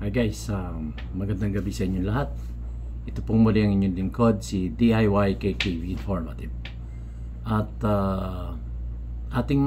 Hi guys, magandang gabi sa inyo lahat. Ito pong muli ang inyong lingkod, si DIY KKV Informative. At ating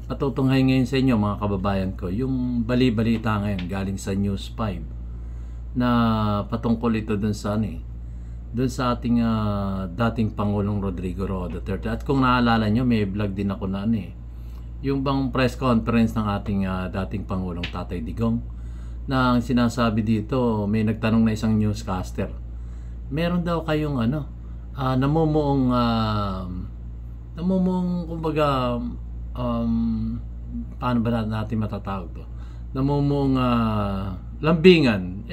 patutunghay ngayon sa inyo mga kababayan ko, yung bali-balita ngayon galing sa News 5 na patungkol ito dun sa ating dating Pangulong Rodrigo Roa Duterte. At kung naalala nyo, may vlog din ako na yung bang press conference ng ating dating Pangulong Tatay Digong, na ang sinasabi dito, may nagtanong na isang newscaster, meron daw kayong namumuong kumbaga paano ba natin matatawag to, namumuong lambingan.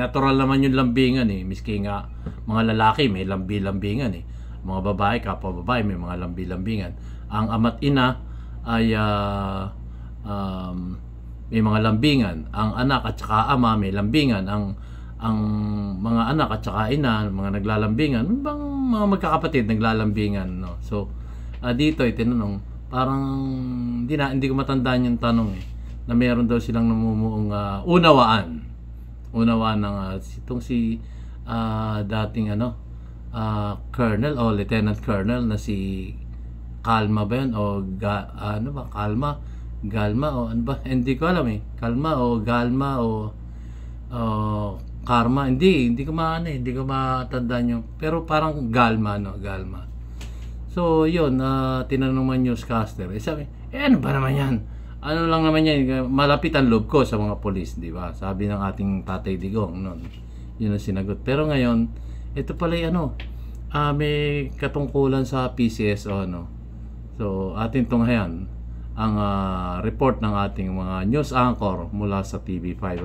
Natural naman yung lambingan miski nga mga lalaki may lambi-lambingan mga babae, kapwa babae may mga lambi-lambingan. Ang ama't ina ay may mga lambingan, ang anak at saka ama may lambingan, ang mga anak at saka ina, mga naglalambingan, bang mga magkakapatid naglalambingan, no? So dito tinanong, parang hindi ko matandaan yung tanong na meron daw silang namumuong unawaan ng itong si dating colonel o lieutenant colonel na si Kalma ba yun o Galma o ano ba? Hindi ko alam Kalma o Galma o Karma. Hindi ko matandaan yung, pero parang Galma, no? Galma. So yun, tinanong man newscaster, sabi, ano ba naman yan? Ano lang naman yan, malapit ang loob ko sa mga polis, di ba? Sabi ng ating Tatay Digong noon. Yun ang sinagot. Pero ngayon, ito pala may katungkulan sa PCSO, no? So atin tunghayan ang report ng ating mga news anchor mula sa TV5,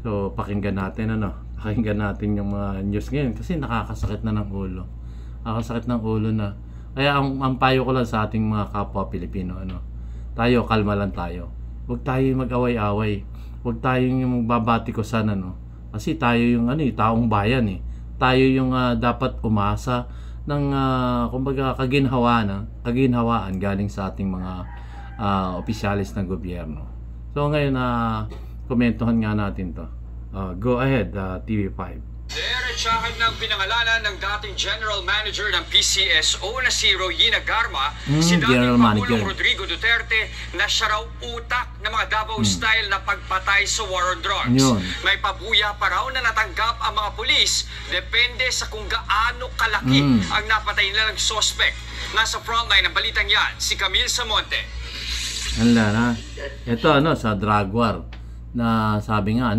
So pakinggan natin yung mga news ngayon kasi nakakasakit na ng ulo. Nakakasakit ng ulo na. Kaya ang payo ko lang sa ating mga kapwa Pilipino, tayo kalma lang tayo. Huwag tayo mag-away-away. Huwag tayong magbabatikusan, Kasi tayo yung taong bayan Tayo yung dapat umasa ng kumbaga kaginhawaan galing sa ating mga opisyalis ng gobyerno. So ngayon komentuhan nga natin to. Go ahead, TV5. Diretsahan ng pinangalanan ng dating General Manager ng PCSO na si Royina Garma, si dating Pangulong Rodrigo Duterte, na siya raw utak ng mga Davao-style na pagpatay sa war on drugs. May pabuya pa raw na natanggap ang mga pulis, depende sa kung gaano kalaki ang napatay nilang suspect. Nasa frontline ng balitang yan, si Camille Samonte. Ito sa drug war na sabi nga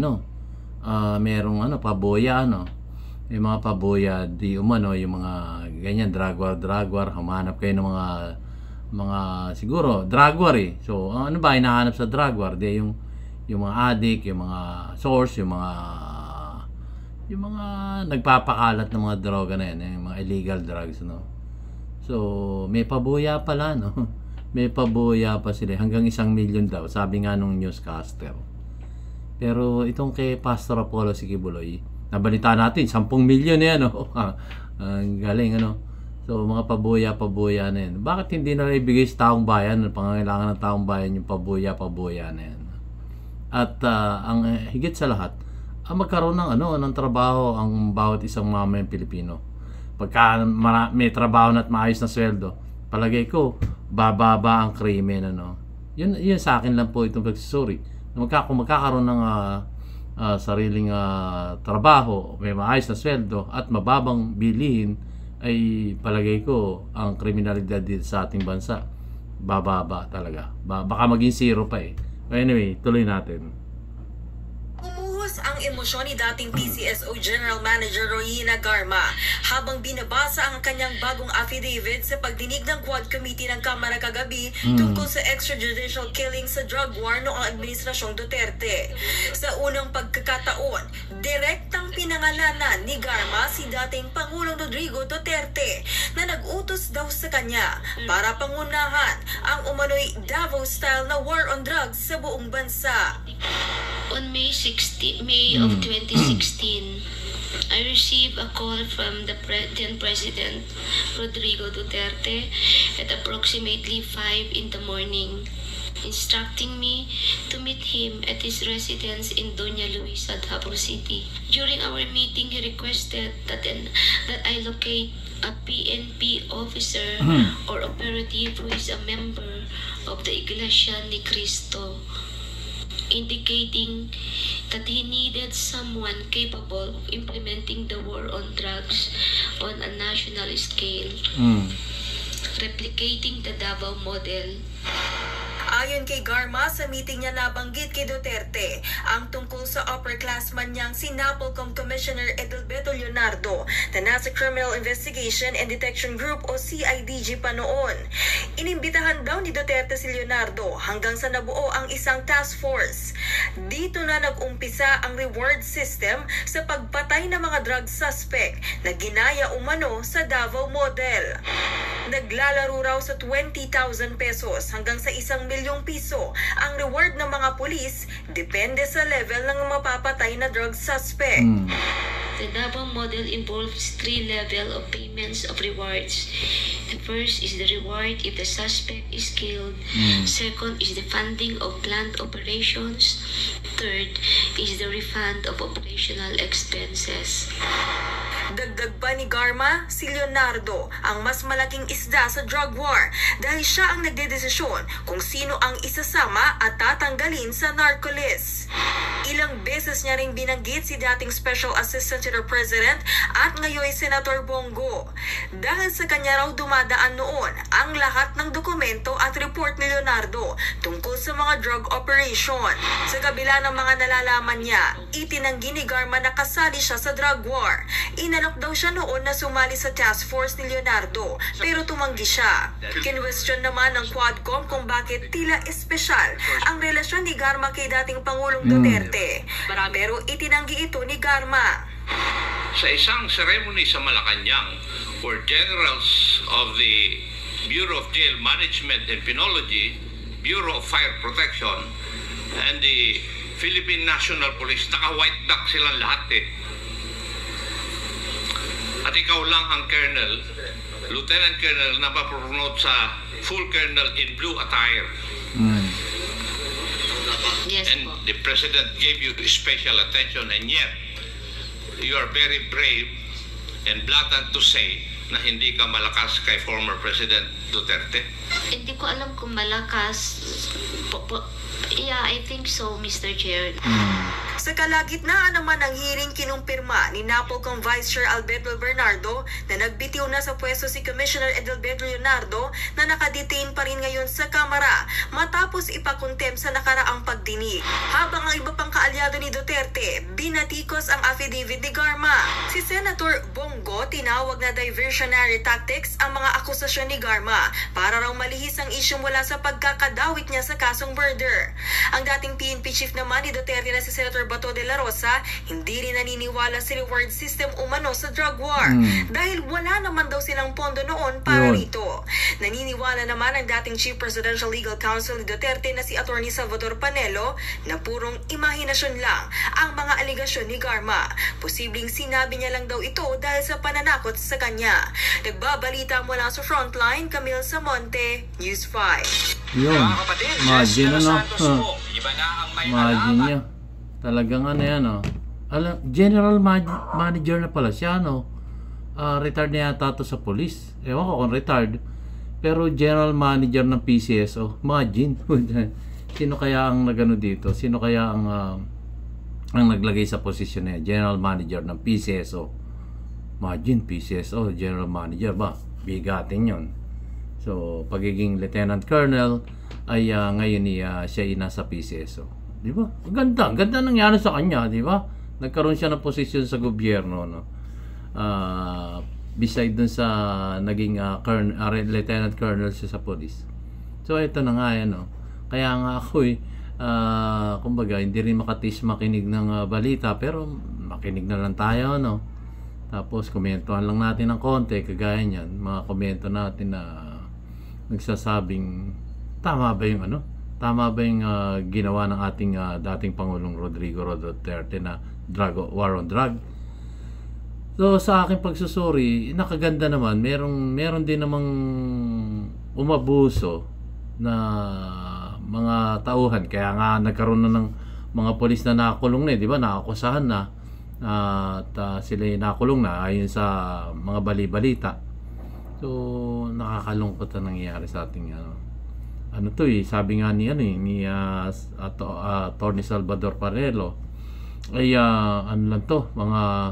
merong paboya may mga paboya di umano yung mga ganyan drug war, humanap kayo ng mga siguro drug war So ano ba hinahanap sa drug war? Di yung mga addict, yung mga source, yung mga nagpapakalat ng mga droga na yan, yung mga illegal drugs, So may paboya pala, may paboya pa sila hanggang 1 million daw, sabi nga nung newscaster. Pero itong kay Pastor Apollo Sikibuloy, nabalita natin 10 million yan, ang galing, So mga paboya na yan. Bakit hindi na ibigay sa taong bayan, pangangailangan ng taong bayan yung paboya na yan? At ang higit sa lahat, magkaroon ng trabaho ang bawat isang mamamayang Pilipino. Pagka may trabaho na at maayos na sweldo, palagay ko bababa ang krimen, Yun sa akin lang po itong pagsusuri. Kung magkakaroon ng sariling trabaho, may maayos na sweldo at mababang bilihin, ay palagay ko ang kriminalidad dito sa ating bansa bababa talaga. Baka maging zero pa Anyway, tuloy natin. Ang emosyon ni dating PCSO General Manager Royina Garma habang binabasa ang kanyang bagong affidavit sa pagdinig ng Quad Committee ng Kamara kagabi tungkol sa extrajudicial killing sa drug war noong Administrasyong Duterte. Sa unang pagkakataon, direktang pinangalanan ni Garma si dating Pangulong Rodrigo Duterte na nag-utos daw sa kanya para pangunahan ang umano'y Davao-style na war on drugs sa buong bansa. On May of 2016, I received a call from the then President Rodrigo Duterte at approximately 5 in the morning. instructing me to meet him at his residence in Doña Luisa, Davao City. During our meeting, he requested that I locate a PNP officer or operative who is a member of the Iglesia ni Cristo, indicating that he needed someone capable of implementing the war on drugs on a national scale, replicating the Davao model. Ayon kay Garma, sa meeting niya nabanggit kay Duterte ang tungkol sa upperclassman niyang si NAPOLCOM Commissioner Edelberto Leonardo na nasa Criminal Investigation and Detection Group o CIDG pa noon. Inimbitahan daw ni Duterte si Leonardo hanggang sa nabuo ang isang task force. Dito na nag-umpisa ang reward system sa pagpatay ng mga drug suspect na ginaya umano sa Davao model. Naglalaro raw sa 20,000 pesos hanggang sa 1 milyong piso ang reward ng mga pulis, depende sa level ng mapapatay na drug suspect. The Davao model involves 3 levels of payments of rewards. The first is the reward if the suspect is killed. Second is the funding of planned operations. Third is the refund of operational expenses. Dagdag pa ni Garma, si Leonardo ang mas malaking isda sa drug war dahil siya ang nagdedesisyon kung sino ang isasama at tatanggalin sa narco-list. Ilang beses niya ring binanggit si dating Special Assistant to the President at ngayon Senator Bongo. Dahil sa kanya raw dumadaan noon ang lahat ng dokumento at report ni Leonardo tungkol sa mga drug operation. Sa kabila ng mga nalalaman niya, itinanggi ni Garma na kasali siya sa drug war. Inalok daw siya noon na sumali sa task force ni Leonardo pero tumanggi siya. Kinwestiyon naman ng Quadcom kung bakit tila espesyal ang relasyon ni Garma kay dating Pangulong Duterte. Pero itinanggi ito ni Garma. Sa isang ceremony sa Malacanang for generals of the Bureau of Jail Management and Penology, Bureau of Fire Protection, and the Philippine National Police, naka-white duck silang lahat eh. At ikaw lang ang colonel, lieutenant colonel na mapromote sa full colonel in blue attire. Yes, And the president gave you special attention, and yet you are very brave and blatant to say na hindi ka malakas kay former President Duterte. Hindi ko alam kung malakas. Yeah, I think so, Mr. Chair. Sa kalagitnaan naman ng hearing, kinumpirma ni NAPOLCOM Vice Chair Alberto Bernardo na nagbitiw na sa pwesto si Commissioner Edelberto Leonardo na nakadetain pa rin ngayon sa Kamara matapos ipakontem sa nakaraang pagdinig. Habang ang iba pang kaalyado ni Duterte, binatikos ang affidavit ni Garma. Si Senator Bongo tinawag na diversionary tactics ang mga akusasyon ni Garma para raw malihis ang isyong mula sa pagkakadawit niya sa kasong murder. Ang dating PNP chief naman ni Duterte na si Senator Bato de la Rosa, hindi rin naniniwala sa reward system umano sa drug war dahil wala naman daw silang pondo noon para rito. Naniniwala naman ang dating Chief Presidential Legal Counsel ni Duterte na si Attorney Salvador Panelo na purong imahinasyon lang ang mga aligasyon ni Garma. Posibleng sinabi niya lang daw ito dahil sa pananakot sa kanya. Nagbabalita mula sa Frontline, Camille Samonte, News 5. Yun. Mga kapatid, Imagine Jess de los ano. Santos po, iba na ang may Imagine alaman. niya. Talagang ano yan, oh. General manager na pala siya, no? Retired na yata to sa police. Ewan ko kung retired. Pero general manager ng PCSO. Imagine. Sino kaya ang nagano dito? Sino kaya ang naglagay sa posisyon niya? General manager ng PCSO. Imagine, PCSO, general manager ba? Bigatin yon. So, pagiging lieutenant colonel ay ngayon siya nasa PCSO. Di ba? Ganda nangyari sa kanya, di ba? Nagkaroon siya ng posisyon sa gobyerno, no? Beside dun sa naging lieutenant colonel siya sa police. So, ito na nga yan, no? Kaya nga ako kumbaga, hindi rin makatis makinig ng balita, pero makinig na lang tayo, no? Tapos, komentuhan lang natin ng konti, kagaya niyan, mga komento natin na nagsasabing, tama ba yung ginawa ng ating dating Pangulong Rodrigo Duterte na war on drug. So sa aking pagsusuri, nakaganda naman, meron din namang umabuso na mga tauhan. Kaya nga nagkaroon na ng mga polis na nakulong na, di ba? Naakusahan na at sila nakulong na ayon sa mga bali-balita. So nakakalungkot na nangyayari sa ating ano to sabi nga ni Atty. Salvador Panelo ay ano lang to, mga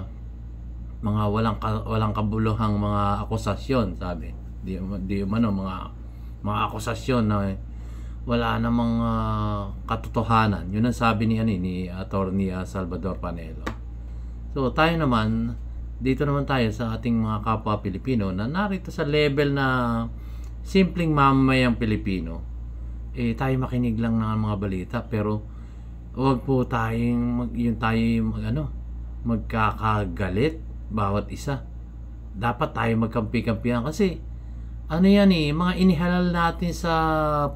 walang kabuluhang mga akusasyon, sabi. Di mga akusasyon na wala namang katotohanan. Yun ang sabi ni Atty. Salvador Panelo. So tayo naman, dito naman tayo sa ating mga kapwa Pilipino na narito sa level na simpleng mamamayang Pilipino. Tayo makinig lang ng mga balita, pero huwag po tayong magkakagalit bawat isa. Dapat tayo magkampi-kampihan kasi mga inihalal natin sa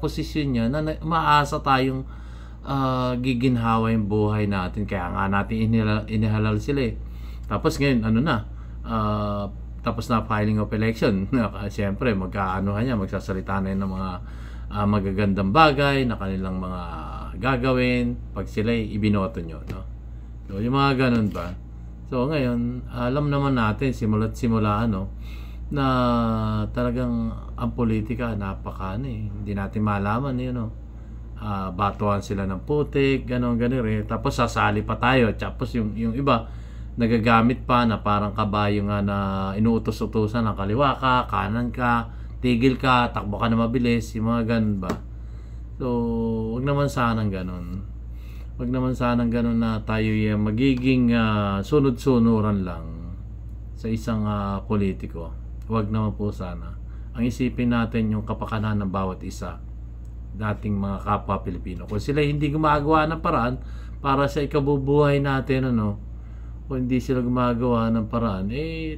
posisyon niya na umaasa tayong giginhawa yung buhay natin. Kaya nga natin inihalal sila Tapos ngayon tapos na filing of election. Siyempre magsasalita na yun ng mga magagandang bagay na kanilang mga gagawin pag sila ibinoto nyo, no? So yung mga ganun ba. So ngayon alam naman natin simula't simula na talagang ang politika hindi natin malaman batuan sila ng putik, ganon tapos sasali pa tayo, tapos yung iba nagagamit pa na parang kabayo nga na inuutos-utusan ng kaliwa ka, kanan ka, tigil ka, takbo ka na mabilis, yung mga ganun ba. So wag naman sanang ganun na tayo magiging sunod-sunuran lang sa isang politiko. Wag naman po sana. Ang isipin natin yung kapakanan ng bawat isa, dating mga kapwa Pilipino. Kung sila hindi gumagawa ng paraan para sa ikabubuhay natin, kung hindi sila gumagawa ng paraan,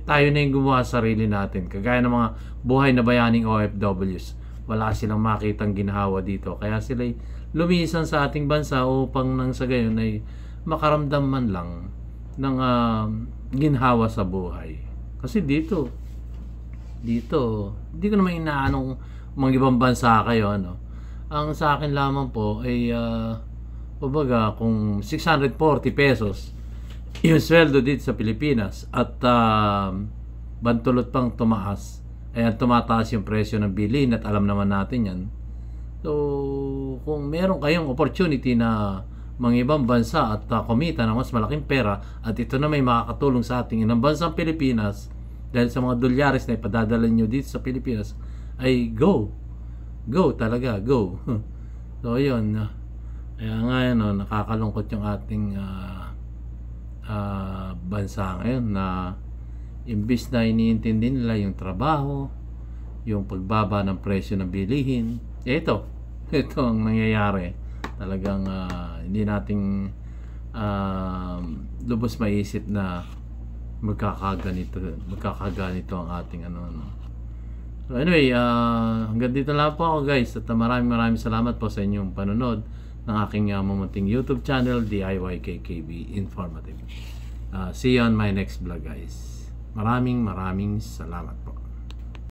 tayo na yung gumawa sa sarili natin. Kagaya ng mga buhay na bayaning OFWs, wala silang makitang ginhawa dito. Kaya sila lumisan sa ating bansa upang nang sa gayon ay makaramdam man lang ng ginhawa sa buhay. Kasi dito hindi ko naman inaanong mga ibang bansa kayo, ang sa akin lamang po ay kung 640 pesos yung sweldo dito sa Pilipinas at bantulot pang tumataas yung presyo ng bilhin at alam naman natin yan. So kung meron kayong opportunity na mga ibang bansa at kumita ng mas malaking pera at ito na may makakatulong sa ating inang bansang Pilipinas dahil sa mga dolyares na ipadadala nyo dito sa Pilipinas, ay go talaga. So yun, kaya nga nakakalungkot yung ating bansa ngayon na imbis na iniintindi nila yung trabaho, yung pagbaba ng presyo ng bilihin, ito ang nangyayari. Talagang hindi nating lubos maisip na magkakaganito ang ating So anyway, hanggang dito lang po ako, guys, at maraming salamat po sa inyong panonood ng aking mamunting YouTube channel, DIYKKB Informative. See you on my next vlog, guys. Maraming salamat po.